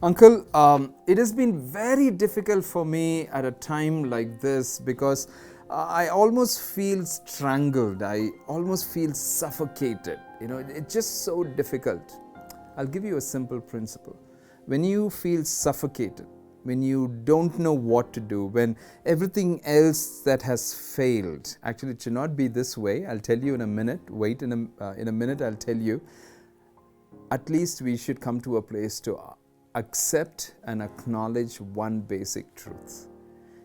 Uncle, it has been very difficult for me at a time like this because I almost feel strangled. I almost feel suffocated. It's just so difficult. I'll give you a simple principle. When you feel suffocated, when you don't know what to do, when everything else that has failed, actually it should not be this way. I'll tell you in a minute. Wait, in a minute I'll tell you. At least we should come to a place to accept and acknowledge one basic truth.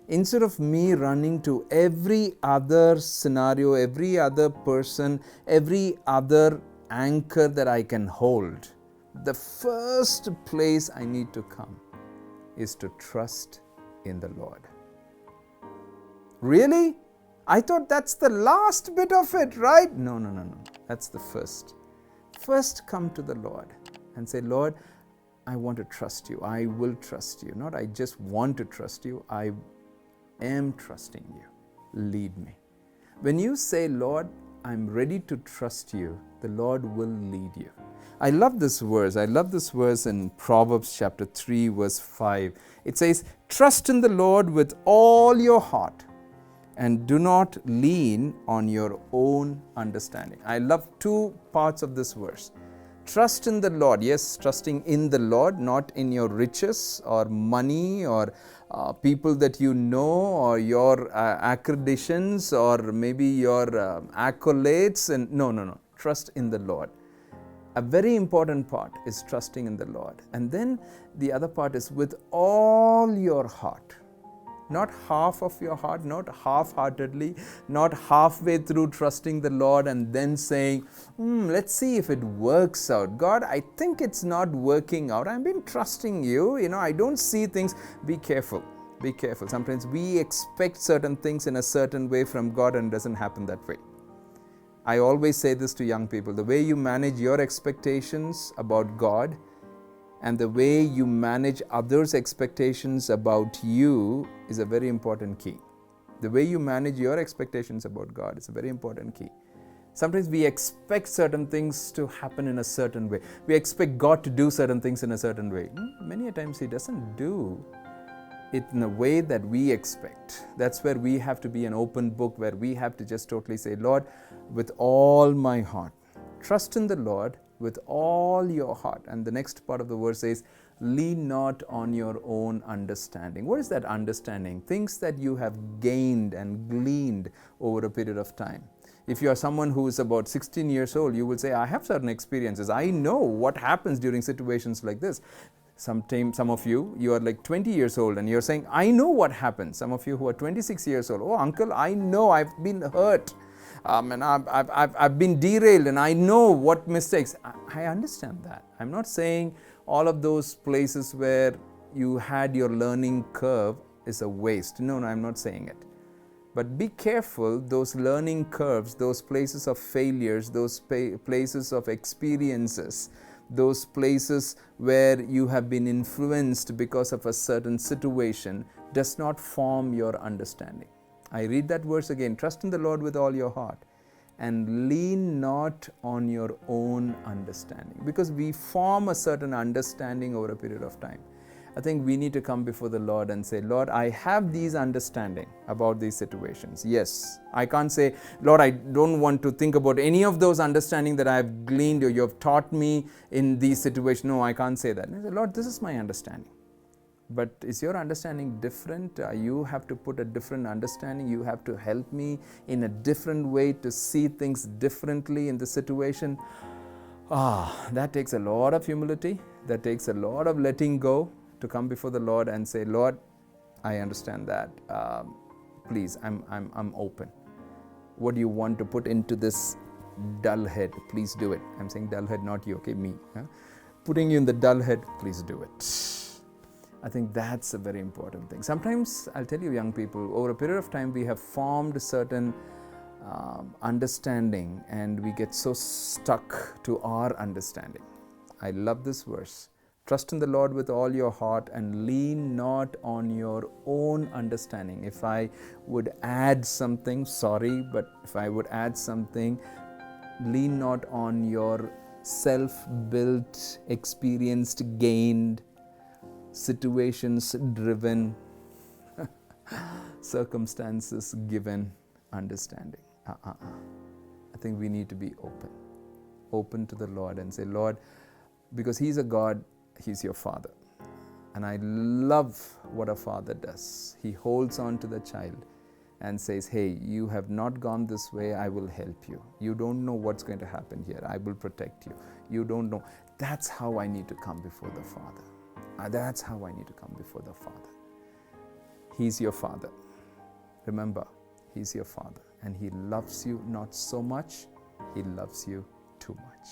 Instead of me running to every other scenario, every other person, every other anchor that I can hold, the first place I need to come is to trust in the Lord. Really? I thought that's the last bit of it, right? No. That's the first. First come to the Lord and say, Lord, I want to trust you. I will trust you. Not I just want to trust you. I am trusting you. Lead me. When you say, Lord, I'm ready to trust you, the Lord will lead you. I love this verse. I love this verse in Proverbs chapter 3, verse 5. It says, trust in the Lord with all your heart and do not lean on your own understanding. I love two parts of this verse. Trust in the Lord. Yes, trusting in the Lord, not in your riches or money or people that you know or your accreditations or maybe your accolades. And no. Trust in the Lord. A very important part is trusting in the Lord. And then the other part is with all your heart. Not half of your heart, not half-heartedly, not halfway through trusting the Lord and then saying, let's see if it works out. God, I think it's not working out. I've been trusting you. I don't see things. Be careful. Be careful. Sometimes we expect certain things in a certain way from God and it doesn't happen that way. I always say this to young people. The way you manage your expectations about God and the way you manage others' expectations about you is a very important key. The way you manage your expectations about God is a very important key. Sometimes we expect certain things to happen in a certain way. We expect God to do certain things in a certain way. Many a times He doesn't do it in a way that we expect. That's where we have to be an open book, where we have to just totally say, Lord, with all my heart, trust in the Lord with all your heart. And the next part of the verse says, lean not on your own understanding. What is that understanding? Things that you have gained and gleaned over a period of time. If you are someone who is about 16 years old, you will say, I have certain experiences. I know what happens during situations like this. Some of you are like 20 years old and you're saying, I know what happens. Some of you who are 26 years old, oh uncle, I know I've been hurt. And I've been derailed and I know what mistakes. I understand that. I'm not saying all of those places where you had your learning curve is a waste. No, I'm not saying it. But be careful, those learning curves, those places of failures, those places of experiences, those places where you have been influenced because of a certain situation does not form your understanding. I read that verse again. Trust in the Lord with all your heart and lean not on your own understanding. Because we form a certain understanding over a period of time. I think we need to come before the Lord and say, Lord, I have these understanding about these situations. Yes, I can't say, Lord, I don't want to think about any of those understanding that I have gleaned or you have taught me in these situations. No, I can't say that. And I say, Lord, this is my understanding. But is your understanding different? You have to put a different understanding. You have to help me in a different way to see things differently in the situation. That takes a lot of humility. That takes a lot of letting go to come before the Lord and say, Lord, I understand that. Please, I'm open. What do you want to put into this dull head? Please do it. I'm saying dull head, not you, okay, me. Putting you in the dull head, please do it. I think that's a very important thing. Sometimes, I'll tell you young people, over a period of time we have formed a certain understanding and we get so stuck to our understanding. I love this verse. Trust in the Lord with all your heart and lean not on your own understanding. If I would add something, sorry, but if I would add something, lean not on your self-built, experienced, gained situations driven, circumstances given understanding. I think we need to be open to the Lord and say, Lord, because He's a God, He's your Father. And I love what a father does. He holds on to the child and says, hey, you have not gone this way, I will help you. You don't know what's going to happen here. I will protect you. You don't know. That's how I need to come before the Father. That's how I need to come before the Father. He's your Father. Remember, He's your Father. And He loves you not so much, He loves you too much.